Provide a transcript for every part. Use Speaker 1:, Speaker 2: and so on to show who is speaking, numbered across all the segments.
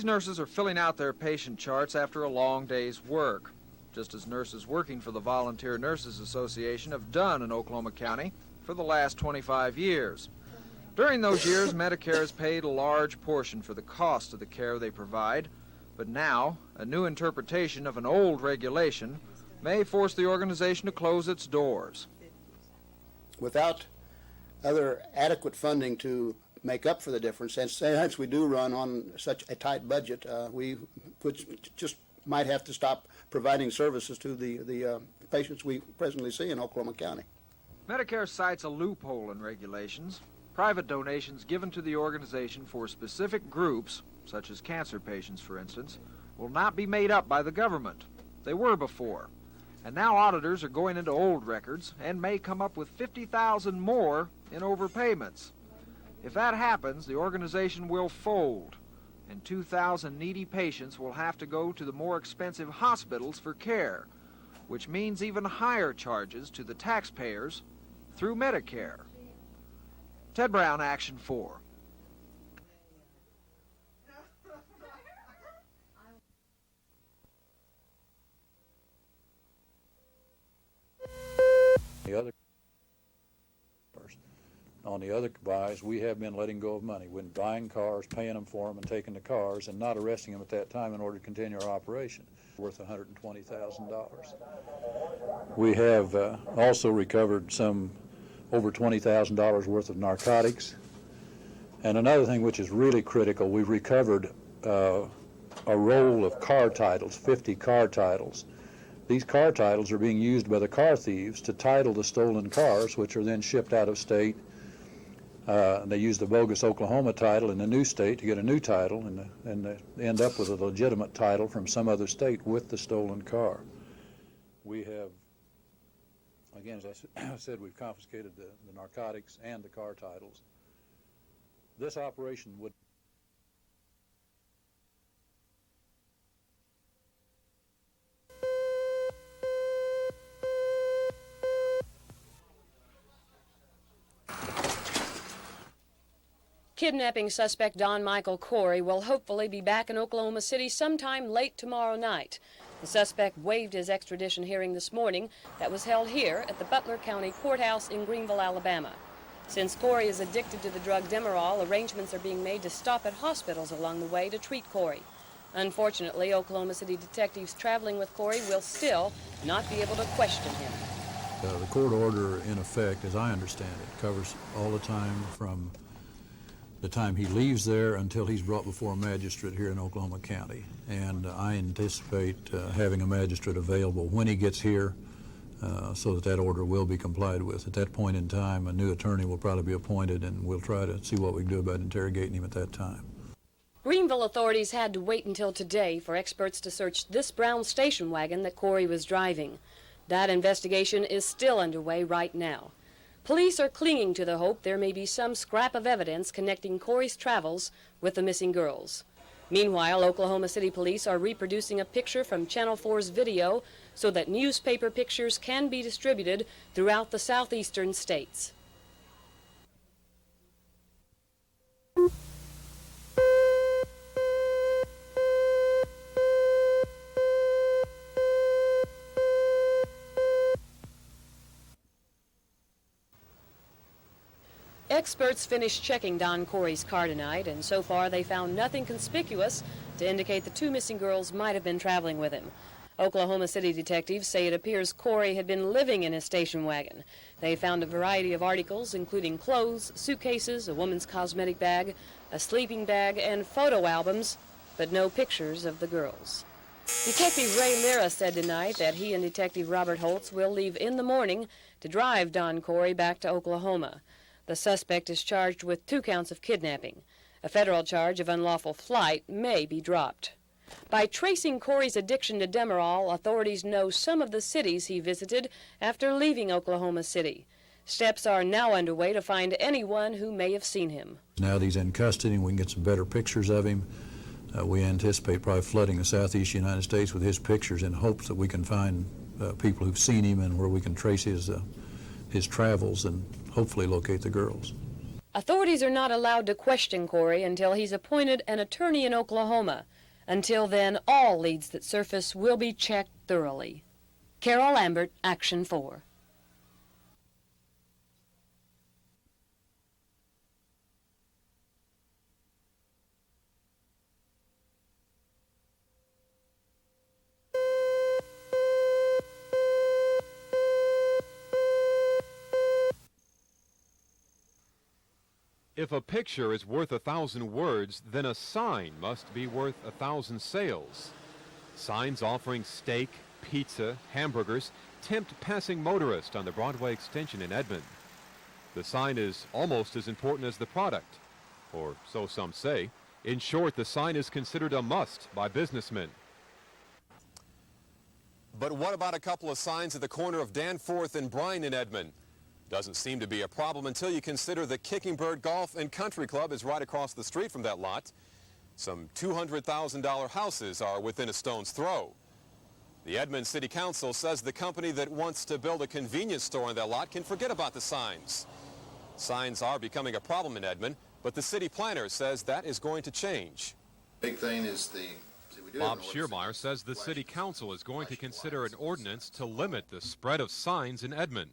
Speaker 1: These nurses are filling out their patient charts after a long day's work, just as nurses working for the Volunteer Nurses Association have done in Oklahoma County for the last 25 years. During those years, Medicare has paid a large portion for the cost of the care they provide, but now a new interpretation of an old regulation may force the organization to close its doors.
Speaker 2: Without other adequate funding to make up for the difference, and since we do run on such a tight budget, we just might have to stop providing services to the patients we presently see in Oklahoma County.
Speaker 1: Medicare cites a loophole in regulations. Private donations given to the organization for specific groups, such as cancer patients, for instance, will not be made up by the government. They were before. And now auditors are going into old records and may come up with $50,000 more in overpayments. If that happens, the organization will fold, and 2,000 needy patients will have to go to the more expensive hospitals for care, which means even higher charges to the taxpayers through Medicare. Ted Brown, Action 4.
Speaker 3: On the other buys, we have been letting go of money. We've been buying cars, paying them for them, and taking the cars, and not arresting them at that time in order to continue our operation, worth $120,000. We have also recovered some over $20,000 worth of narcotics. And another thing which is really critical, we've recovered a roll of car titles, 50 car titles. These car titles are being used by the car thieves to title the stolen cars, which are then shipped out of state. They use the bogus Oklahoma title in the new state to get a new title, and they end up with a legitimate title from some other state with the stolen car. We have, again, as I said, we've confiscated the narcotics and the car titles. This operation would
Speaker 4: Kidnapping suspect Don Michael Corey will hopefully be back in Oklahoma City sometime late tomorrow night. The suspect waived his extradition hearing this morning that was held here at the Butler County Courthouse in Greenville, Alabama. Since Corey is addicted to the drug Demerol, arrangements are being made to stop at hospitals along the way to treat Corey. Unfortunately, Oklahoma City detectives traveling with Corey will still not be able to question him.
Speaker 3: The court order, in effect, as I understand it, covers all the time from the time he leaves there until he's brought before a magistrate here in Oklahoma County. And I anticipate having a magistrate available when he gets here so that order will be complied with. At that point in time, a new attorney will probably be appointed, and we'll try to see what we can do about interrogating him at that time.
Speaker 4: Greenville authorities had to wait until today for experts to search this brown station wagon that Corey was driving. That investigation is still underway right now. Police are clinging to the hope there may be some scrap of evidence connecting Corey's travels with the missing girls. Meanwhile, Oklahoma City police are reproducing a picture from Channel 4's video so that newspaper pictures can be distributed throughout the southeastern states. Experts finished checking Don Corey's car tonight, and so far they found nothing conspicuous to indicate the two missing girls might have been traveling with him. Oklahoma City detectives say it appears Corey had been living in his station wagon. They found a variety of articles, including clothes, suitcases, a woman's cosmetic bag, a sleeping bag, and photo albums, but no pictures of the girls. Detective Ray Lira said tonight that he and Detective Robert Holtz will leave in the morning to drive Don Corey back to Oklahoma. The suspect is charged with 2 counts of kidnapping. A federal charge of unlawful flight may be dropped. By tracing Corey's addiction to Demerol, authorities know some of the cities he visited after leaving Oklahoma City. Steps are now underway to find anyone who may have seen him.
Speaker 3: Now that he's in custody and we can get some better pictures of him, we anticipate probably flooding the southeast United States with his pictures in hopes that we can find people who've seen him and where we can trace his travels and hopefully locate the girls.
Speaker 4: Authorities are not allowed to question Corey until he's appointed an attorney in Oklahoma. Until then, all leads that surface will be checked thoroughly. Carol Lambert, Action 4.
Speaker 5: If a picture is worth 1,000 words, then a sign must be worth 1,000 sales. Signs offering steak, pizza, hamburgers tempt passing motorists on the Broadway extension in Edmond. The sign is almost as important as the product, or so some say. In short, the sign is considered a must by businessmen.
Speaker 6: But what about a couple of signs at the corner of Danforth and Bryan in Edmond? Doesn't seem to be a problem until you consider the Kicking Bird Golf and Country Club is right across the street from that lot. Some $200,000 houses are within a stone's throw. The Edmond City Council says the company that wants to build a convenience store on that lot can forget about the signs. Signs are becoming a problem in Edmond, but the city planner says that is going to change.
Speaker 7: Big thing is
Speaker 5: Bob Schiermeyer says the city council is going to consider an ordinance to limit the spread of signs in Edmond.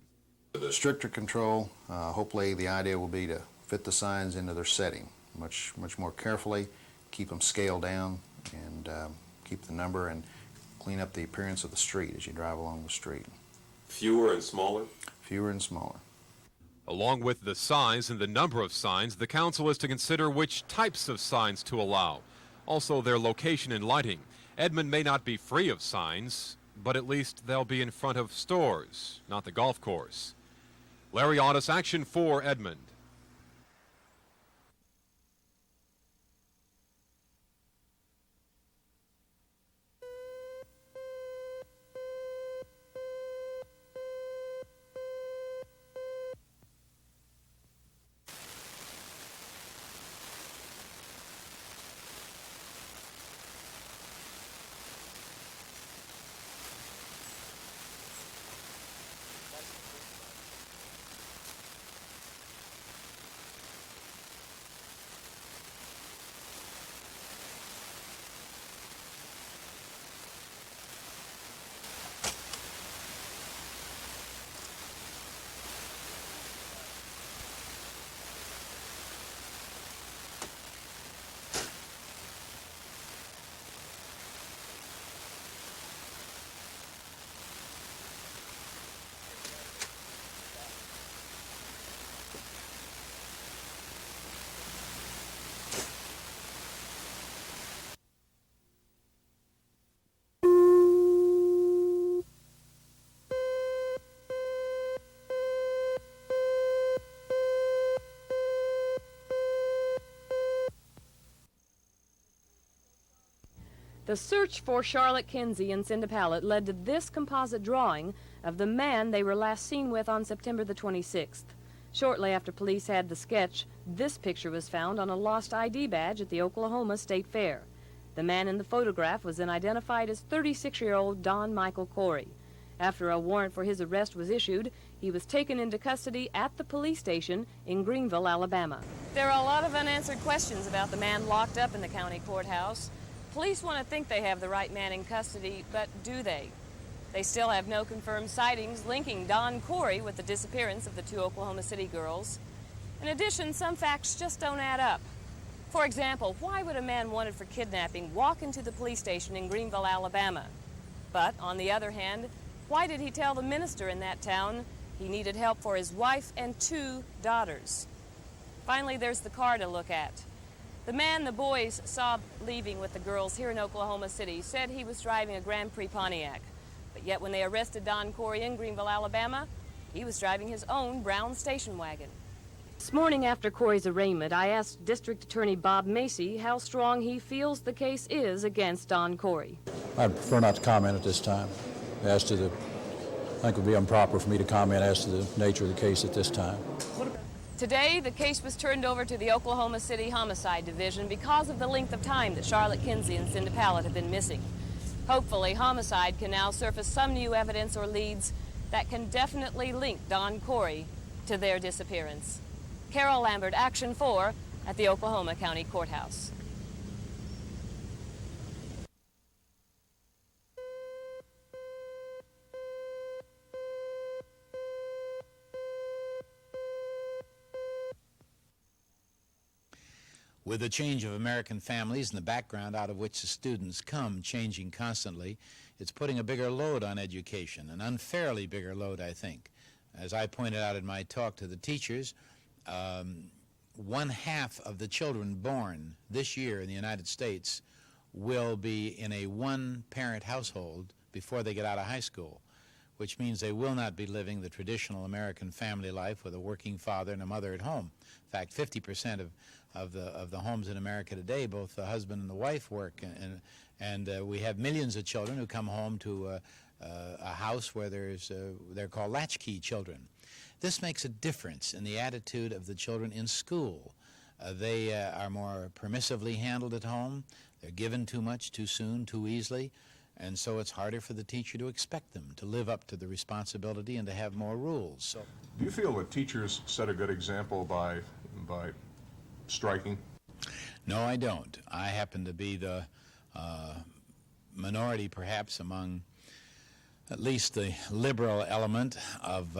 Speaker 7: The stricter control, hopefully the idea will be to fit the signs into their setting much more carefully, keep them scaled down, and keep the number and clean up the appearance of the street as you drive along the street.
Speaker 6: Fewer and smaller?
Speaker 7: Fewer and smaller.
Speaker 5: Along with the size and the number of signs, the council is to consider which types of signs to allow. Also their location and lighting. Edmond may not be free of signs, but at least they'll be in front of stores, not the golf course. Larry Otis, Action 4, Edmond.
Speaker 4: The search for Charlotte Kinsey and Cinda Pallett led to this composite drawing of the man they were last seen with on September the 26th. Shortly after police had the sketch, this picture was found on a lost ID badge at the Oklahoma State Fair. The man in the photograph was then identified as 36-year-old Don Michael Corey. After a warrant for his arrest was issued, he was taken into custody at the police station in Greenville, Alabama. There are a lot of unanswered questions about the man locked up in the county courthouse. Police want to think they have the right man in custody, but do they? They still have no confirmed sightings linking Don Corey with the disappearance of the two Oklahoma City girls. In addition, some facts just don't add up. For example, why would a man wanted for kidnapping walk into the police station in Greenville, Alabama? But, on the other hand, why did he tell the minister in that town he needed help for his wife and 2 daughters? Finally, there's the car to look at. The man the boys saw leaving with the girls here in Oklahoma City said he was driving a Grand Prix Pontiac. But yet when they arrested Don Corey in Greenville, Alabama, he was driving his own brown station wagon. This morning after Corey's arraignment, I asked District Attorney Bob Macy how strong he feels the case is against Don Corey.
Speaker 3: I'd prefer not to comment at this time I think it would be improper for me to comment as to the nature of the case at this time.
Speaker 4: Today, the case was turned over to the Oklahoma City Homicide Division because of the length of time that Charlotte Kinsey and Cinda Pallett have been missing. Hopefully, Homicide can now surface some new evidence or leads that can definitely link Don Corey to their disappearance. Carol Lambert, Action 4 at the Oklahoma County Courthouse.
Speaker 8: With the change of American families and the background out of which the students come changing constantly, it's putting a bigger load on education, an unfairly bigger load, I think. As I pointed out in my talk to the teachers, 1/2 of the children born this year in the United States will be in a one-parent household before they get out of high school, which means they will not be living the traditional American family life with a working father and a mother at home. In fact, 50% of the homes in America today, both the husband and the wife work, and we have millions of children who come home to a house where they're called latchkey children. This makes a difference in the attitude of the children in school. They are more permissively handled at home. They're given too much, too soon, too easily, and so it's harder for the teacher to expect them to live up to the responsibility and to have more rules. So,
Speaker 9: do you feel that teachers set a good example by striking?
Speaker 8: No, I don't. I happen to be the minority, perhaps, among at least the liberal element of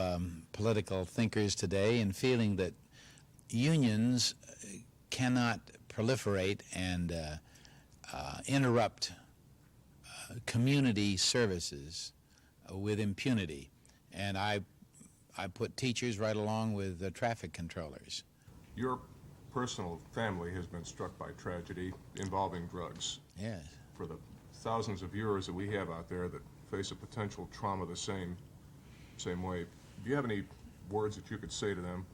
Speaker 8: political thinkers today in feeling that unions cannot proliferate and interrupt community services with impunity. And I put teachers right along with the traffic controllers.
Speaker 9: Your personal family has been struck by tragedy involving drugs.
Speaker 8: Yes.
Speaker 9: For the thousands of viewers that we have out there that face a potential trauma the same way, do you have any words that you could say to them?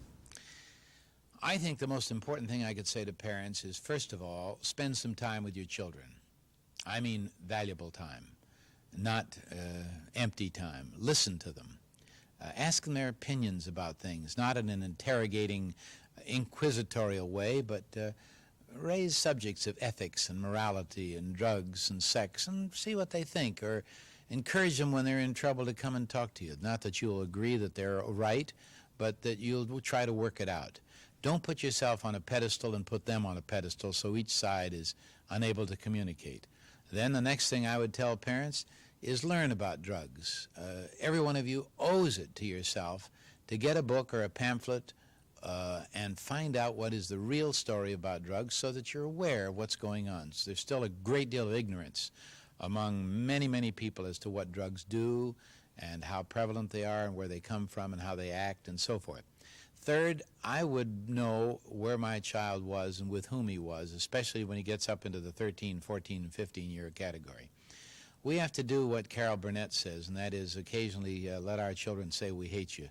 Speaker 8: I think the most important thing I could say to parents is, first of all, spend some time with your children. I mean valuable time, not empty time. Listen to them. Ask them their opinions about things, not in an interrogating, inquisitorial way, but raise subjects of ethics and morality and drugs and sex and see what they think, or encourage them when they're in trouble to come and talk to you. Not that you'll agree that they're right, but that you'll try to work it out. Don't put yourself on a pedestal and put them on a pedestal so each side is unable to communicate. Then the next thing I would tell parents is learn about drugs. Every one of you owes it to yourself to get a book or a pamphlet and find out what is the real story about drugs so that you're aware of what's going on. So there's still a great deal of ignorance among many, many people as to what drugs do and how prevalent they are and where they come from and how they act and so forth. Third, I would know where my child was and with whom he was, especially when he gets up into the 13, 14, and 15-year category. We have to do what Carol Burnett says, and that is occasionally let our children say, "We hate you."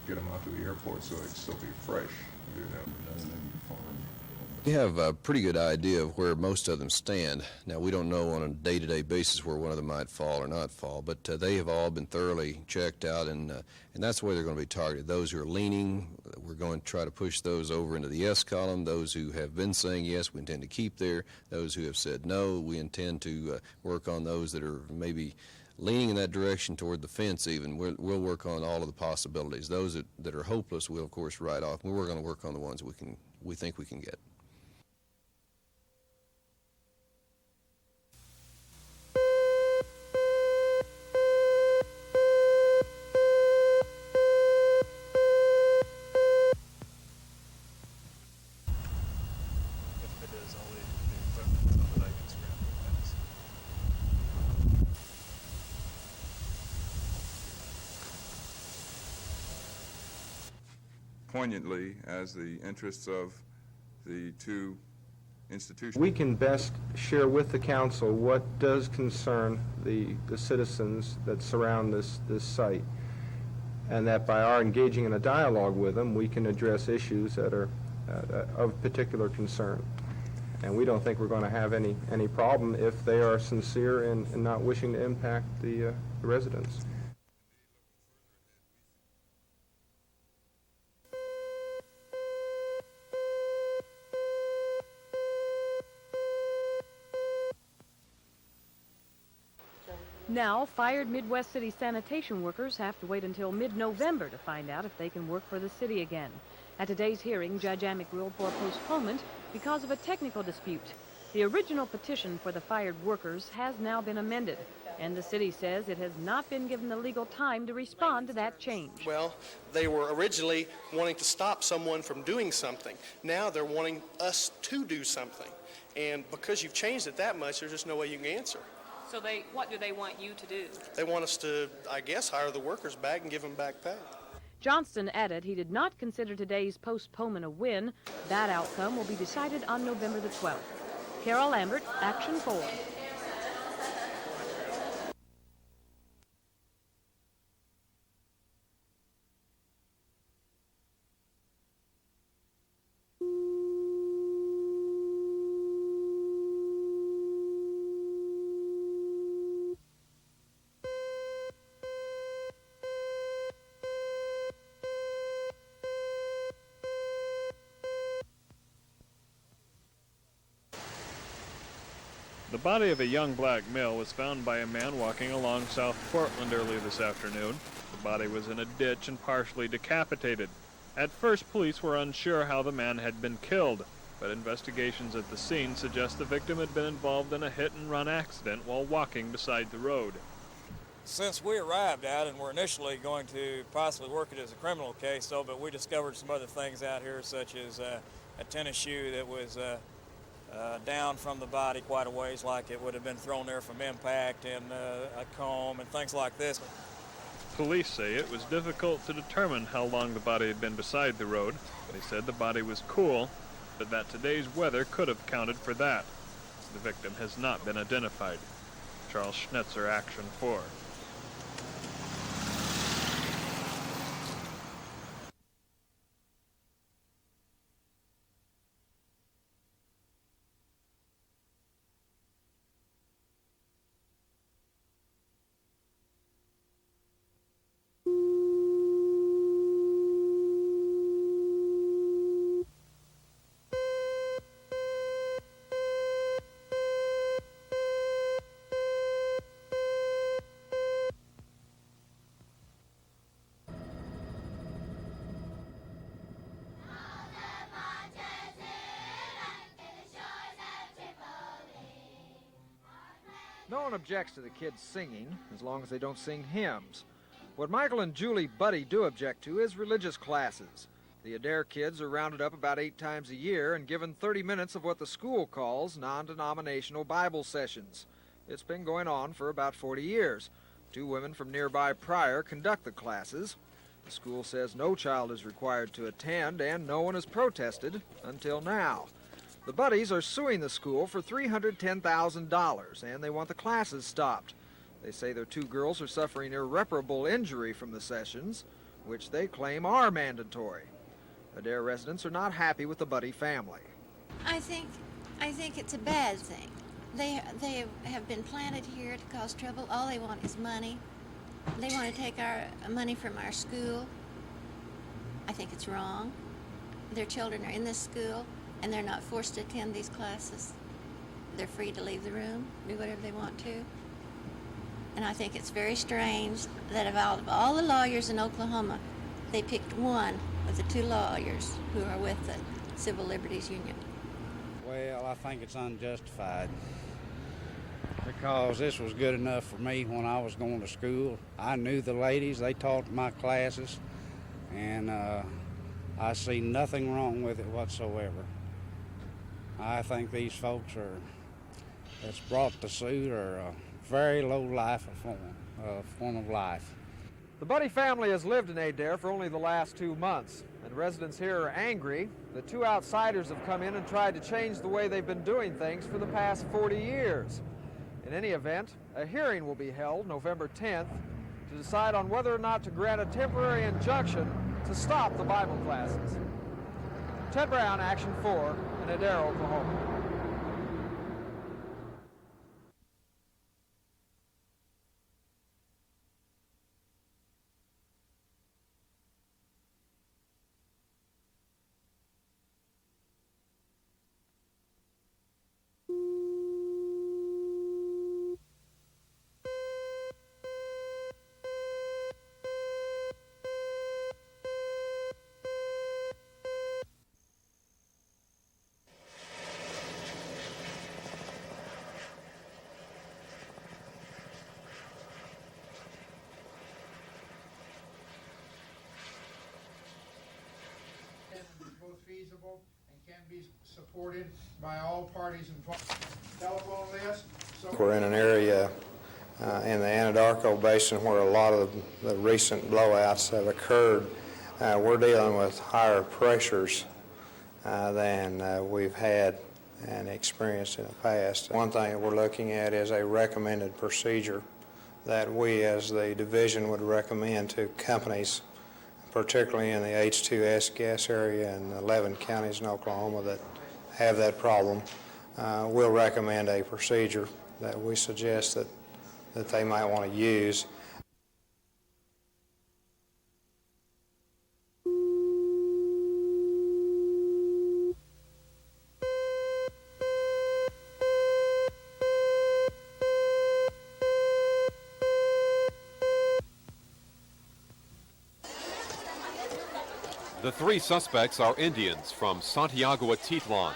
Speaker 9: Get them out to the airport so they'd still be fresh.
Speaker 10: We have a pretty good idea of where most of them stand. Now, we don't know on a day-to-day basis where one of them might fall or not fall, but they have all been thoroughly checked out, and that's where they're going to be targeted. Those who are leaning, we're going to try to push those over into the yes column. Those who have been saying yes, we intend to keep there. Those who have said no, we intend to work on those that are maybe leaning in that direction toward the fence even. We'll work on all of the possibilities. Those that are hopeless, we'll, of course, write off. We're going to work on the ones we think we can get.
Speaker 11: Poignantly as the interests of the two institutions.
Speaker 12: We can best share with the council what does concern the citizens that surround this site, and that by our engaging in a dialogue with them, we can address issues that are of particular concern. And we don't think we're going to have any problem if they are sincere in not wishing to impact the residents.
Speaker 4: Now, fired Midwest City sanitation workers have to wait until mid-November to find out if they can work for the city again. At today's hearing, Judge Amick ruled for postponement because of a technical dispute. The original petition for the fired workers has now been amended, and the city says it has not been given the legal time to respond to that change.
Speaker 13: Well, they were originally wanting to stop someone from doing something. Now they're wanting us to do something. And because you've changed it that much, there's just no way you can answer.
Speaker 4: So what do they want you to do?
Speaker 13: They want us to, I guess, hire the workers back and give them back pay.
Speaker 4: Johnston added he did not consider today's postponement a win. That outcome will be decided on November the 12th. Carol Lambert, Action 4.
Speaker 14: The body of a young black male was found by a man walking along South Portland early this afternoon. The body was in a ditch and partially decapitated. At first, police were unsure how the man had been killed, but investigations at the scene suggest the victim had been involved in a hit-and-run accident while walking beside the road.
Speaker 15: Since we arrived out and were initially going to possibly work it as a criminal case, though, but we discovered some other things out here, such as a tennis shoe that was down from the body quite a ways, like it would have been thrown there from impact, and a comb and things like this.
Speaker 14: Police say it was difficult to determine how long the body had been beside the road. They said the body was cool, but that today's weather could have counted for that. The victim has not been identified. Charles Schnitzer, Action 4.
Speaker 1: No one objects to the kids singing, as long as they don't sing hymns. What Michael and Julie Buddy do object to is religious classes. The Adair kids are rounded up about 8 times a year and given 30 minutes of what the school calls non-denominational Bible sessions. It's been going on for about 40 years. 2 women from nearby Pryor conduct the classes. The school says no child is required to attend, and no one has protested until now. The Buddies are suing the school for $310,000, and they want the classes stopped. They say their 2 girls are suffering irreparable injury from the sessions, which they claim are mandatory. Adair residents are not happy with the Buddy family.
Speaker 16: I think it's a bad thing. They have been planted here to cause trouble. All they want is money. They want to take our money from our school. I think it's wrong. Their children are in this school, and they're not forced to attend these classes. They're free to leave the room, do whatever they want to. And I think it's very strange that out of all the lawyers in Oklahoma, they picked one of the 2 lawyers who are with the Civil Liberties Union.
Speaker 17: Well, I think it's unjustified because this was good enough for me when I was going to school. I knew the ladies, they taught my classes, and I see nothing wrong with it whatsoever. I think these folks that's brought the suit are a very low life form of life.
Speaker 1: The Buddy family has lived in Adair for only the last 2 months, and residents here are angry that 2 outsiders have come in and tried to change the way they've been doing things for the past 40 years. In any event, a hearing will be held November 10th to decide on whether or not to grant a temporary injunction to stop the Bible classes. Ted Brown, Action 4, in Adair, Oklahoma.
Speaker 18: feasible and can be supported by all parties involved. Telephone list.
Speaker 19: We're in an area in the Anadarko basin where a lot of the recent blowouts have occurred. We're dealing with higher pressures than we've had and experienced in the past. One thing that we're looking at is a recommended procedure that we as the division would recommend to companies, particularly in the H2S gas area in 11 counties in Oklahoma that have that problem. We'll recommend a procedure that we suggest that they might want to use.
Speaker 5: The three suspects are Indians from Santiago Atitlan,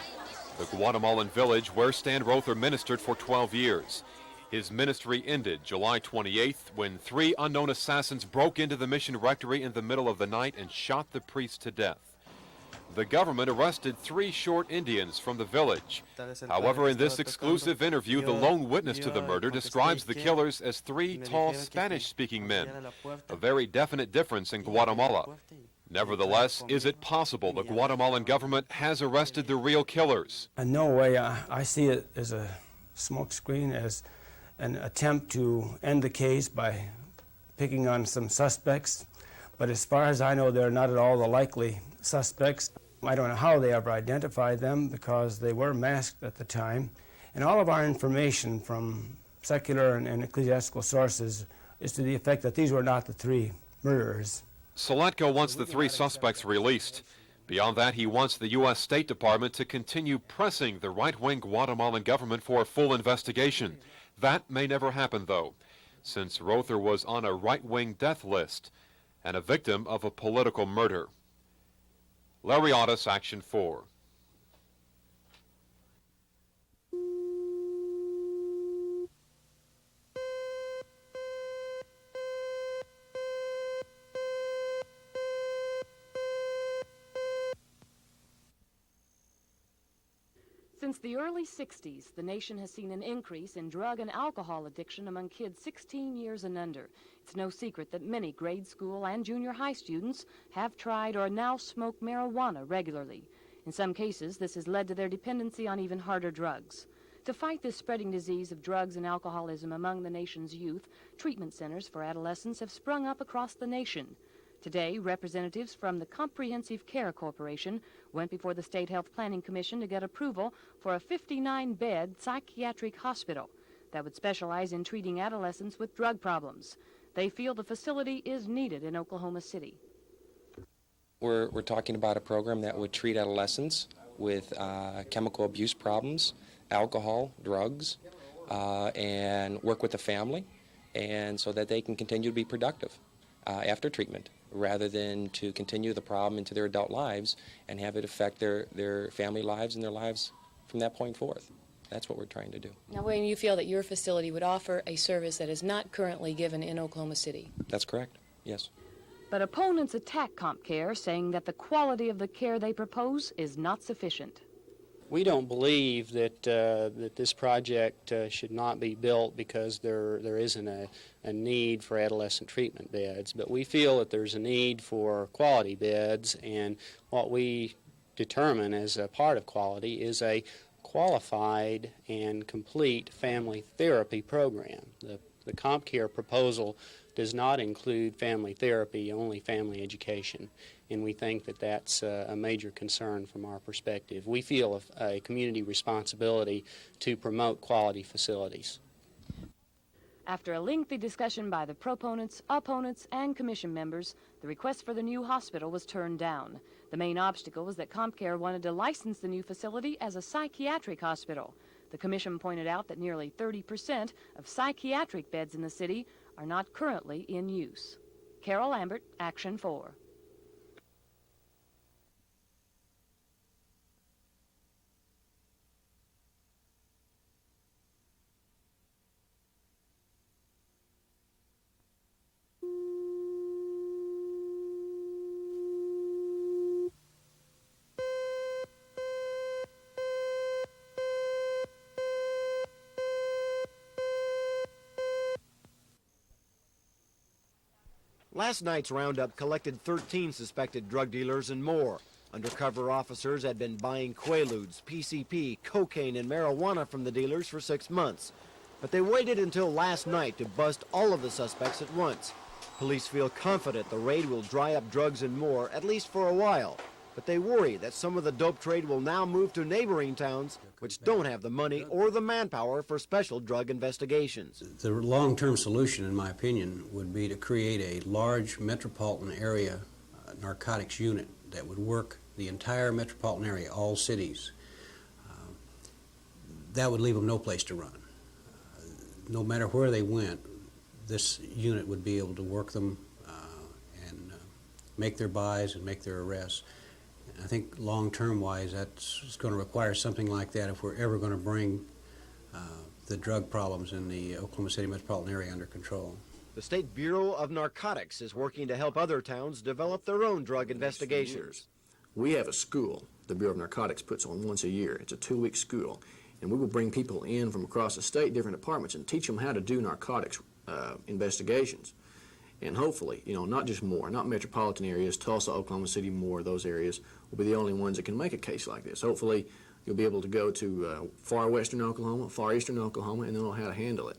Speaker 5: the Guatemalan village where Stan Roether ministered for 12 years. His ministry ended July 28th when three unknown assassins broke into the mission rectory in the middle of the night and shot the priest to death. The government arrested three short Indians from the village. However, in this exclusive interview, the lone witness to the murder describes the killers as three tall Spanish-speaking men, a very definite difference in Guatemala. Nevertheless, is it possible the Guatemalan government has arrested the real killers?
Speaker 20: In no way. I see it as a smokescreen, as an attempt to end the case by picking on some suspects. But as far as I know, they're not at all the likely suspects. I don't know how they ever identified them because they were masked at the time. And all of our information from secular and ecclesiastical sources is to the effect that these were not the three murderers.
Speaker 5: Solatko wants the three suspects released. Beyond that, he wants the U.S. State Department to continue pressing the right-wing Guatemalan government for a full investigation. That may never happen, though, since Roether was on a right-wing death list and a victim of a political murder. Larry Otis, Action 4.
Speaker 4: Since the early 60s, the nation has seen an increase in drug and alcohol addiction among kids 16 years and under. It's no secret that many grade school and junior high students have tried or now smoke marijuana regularly. In some cases, this has led to their dependency on even harder drugs. To fight this spreading disease of drugs and alcoholism among the nation's youth, treatment centers for adolescents have sprung up across the nation. Today, representatives from the Comprehensive Care Corporation went before the State Health Planning Commission to get approval for a 59-bed psychiatric hospital that would specialize in treating adolescents with drug problems. They feel the facility is needed in Oklahoma City.
Speaker 21: We're talking about a program that would treat adolescents with chemical abuse problems, alcohol, drugs, and work with the family, and so that they can continue to be productive after treatment, rather than to continue the problem into their adult lives and have it affect their family lives and their lives from that point forth. That's what we're trying to do.
Speaker 4: Now, Wayne, you feel that your facility would offer a service that is not currently given in Oklahoma City?
Speaker 21: That's correct, yes.
Speaker 4: But opponents attack CompCare, saying that the quality of the care they propose is not sufficient.
Speaker 22: We don't believe that that this project should not be built because there isn't a need for adolescent treatment beds, but we feel that there's a need for quality beds, and what we determine as a part of quality is a qualified and complete family therapy program. The CompCare proposal does not include family therapy, only family education, and we think that that's a major concern from our perspective. We feel a community responsibility to promote quality facilities.
Speaker 4: After a lengthy discussion by the proponents, opponents, and commission members, the request for the new hospital was turned down. The main obstacle was that CompCare wanted to license the new facility as a psychiatric hospital. The commission pointed out that nearly 30% of psychiatric beds in the city are not currently in use. Carol Lambert, Action 4.
Speaker 2: Last night's roundup collected 13 suspected drug dealers and more. Undercover officers had been buying Quaaludes, PCP, cocaine, and marijuana from the dealers for 6 months. But they waited until last night to bust all of the suspects at once. Police feel confident the raid will dry up drugs and more, at least for a while. But they worry that some of the dope trade will now move to neighboring towns which don't have the money or the manpower for special drug investigations.
Speaker 6: The long-term solution, in my opinion, would be to create a large metropolitan area narcotics unit that would work the entire metropolitan area, all cities. That would leave them no place to run. No matter where they went, this unit would be able to work them and make their buys and make their arrests. I think long-term wise, that's going to require something like that if we're ever going to bring the drug problems in the Oklahoma City metropolitan area under control.
Speaker 2: The State Bureau of Narcotics is working to help other towns develop their own drug investigations.
Speaker 23: We have a school the Bureau of Narcotics puts on once a year. It's a 2-week school, and we will bring people in from across the state, different departments, and teach them how to do narcotics investigations. And hopefully, you know, not just Moore, not metropolitan areas, Tulsa, Oklahoma City, Moore, those areas will be the only ones that can make a case like this. Hopefully, you'll be able to go to far western Oklahoma, far eastern Oklahoma, and know how to handle it.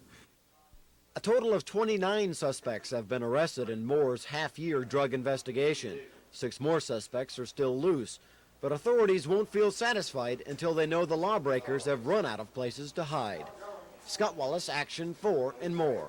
Speaker 2: A total of 29 suspects have been arrested in Moore's half-year drug investigation. 6 more suspects are still loose, but authorities won't feel satisfied until they know the lawbreakers have run out of places to hide. Scott Wallace, Action 4 and Moore.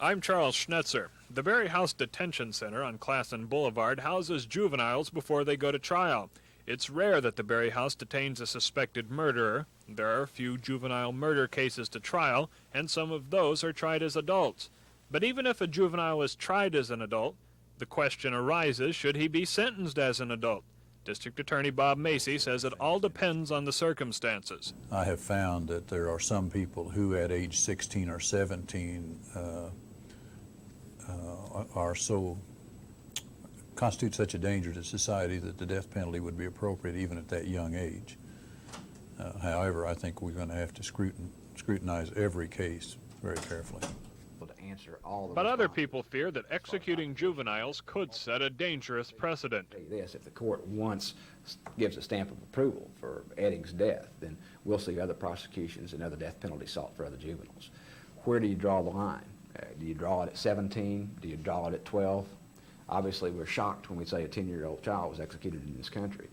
Speaker 14: I'm Charles Schnetzer. The Berry House Detention Center on Classen Boulevard houses juveniles before they go to trial. It's rare that the Berry House detains a suspected murderer. There are a few juvenile murder cases to trial, and some of those are tried as adults. But even if a juvenile is tried as an adult, the question arises, should he be sentenced as an adult? District Attorney Bob Macy says it all depends on the circumstances.
Speaker 3: I have found that there are some people who at age 16 or 17 constitute such a danger to society that the death penalty would be appropriate even at that young age. However, I think we're going to have to scrutinize every case very carefully.
Speaker 14: But other people fear that executing juveniles could set a dangerous precedent.
Speaker 24: If the court once gives a stamp of approval for Edding's death, then we'll see other prosecutions and other death penalties sought for other juveniles. Where do you draw the line? Do you draw it at 17? Do you draw it at 12? Obviously, we're shocked when we say a 10-year-old child was executed in this country.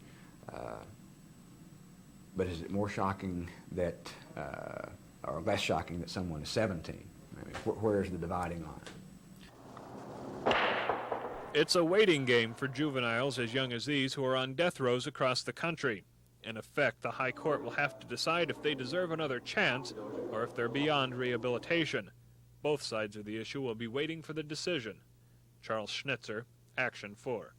Speaker 24: But is it more shocking that, or less shocking that someone is 17? I mean, where's the dividing line?
Speaker 14: It's a waiting game for juveniles as young as these who are on death rows across the country. In effect, the High Court will have to decide if they deserve another chance or if they're beyond rehabilitation. Both sides of the issue will be waiting for the decision. Charles Schnetzer, Action 4.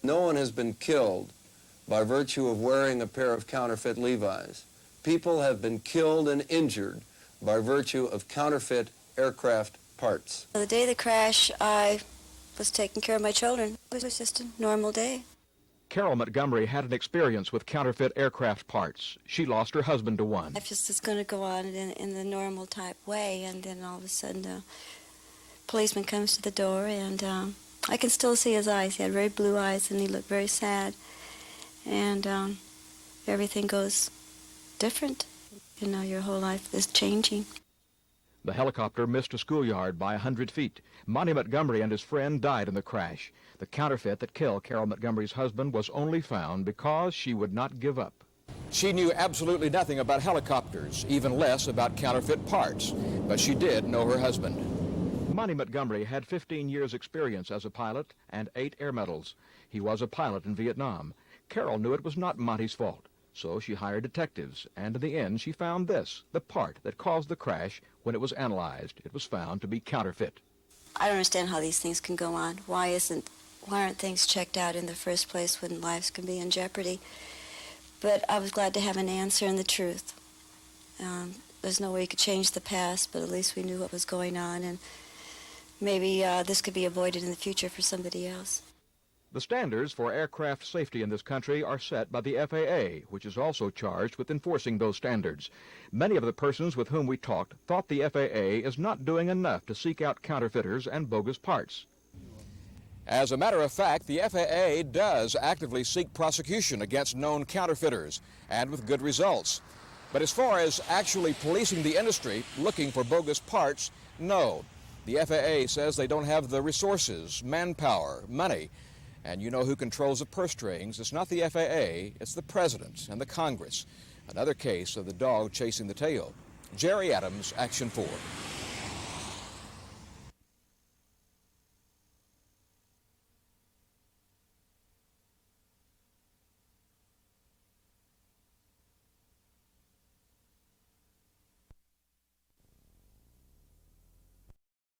Speaker 10: No one has been killed by virtue of wearing a pair of counterfeit Levi's. People have been killed and injured by virtue of counterfeit aircraft parts.
Speaker 25: The day of the crash, I was taking care of my children. It was just a normal day.
Speaker 26: Carol Montgomery had an experience with counterfeit aircraft parts. She lost her husband to one.
Speaker 25: Life just was going to go on in the normal type way, and then all of a sudden a policeman comes to the door, and I can still see his eyes. He had very blue eyes, and he looked very sad. And everything goes different. You know, your whole life is changing.
Speaker 26: The helicopter missed a schoolyard by 100 feet. Monty Montgomery and his friend died in the crash. The counterfeit that killed Carol Montgomery's husband was only found because she would not give up.
Speaker 27: She knew absolutely nothing about helicopters, even less about counterfeit parts, but she did know her husband.
Speaker 26: Monty Montgomery had 15 years' experience as a pilot and 8 air medals. He was a pilot in Vietnam. Carol knew it was not Monty's fault. So she hired detectives, and in the end she found this, the part that caused the crash. When it was analyzed, it was found to be counterfeit.
Speaker 25: I don't understand how these things can go on. Why aren't things checked out in the first place when lives can be in jeopardy? But I was glad to have an answer and the truth. There's no way you could change the past, but at least we knew what was going on, and maybe this could be avoided in the future for somebody else.
Speaker 26: The standards for aircraft safety in this country are set by the FAA, which is also charged with enforcing those standards. Many of the persons with whom we talked thought the FAA is not doing enough to seek out counterfeiters and bogus parts.
Speaker 27: As a matter of fact, the FAA does actively seek prosecution against known counterfeiters, and with good results. But as far as actually policing the industry, looking for bogus parts, no. The FAA says they don't have the resources, manpower, money. And you know who controls the purse strings? It's not the FAA, it's the President and the Congress. Another case of the dog chasing the tail. Jerry Adams, Action 4.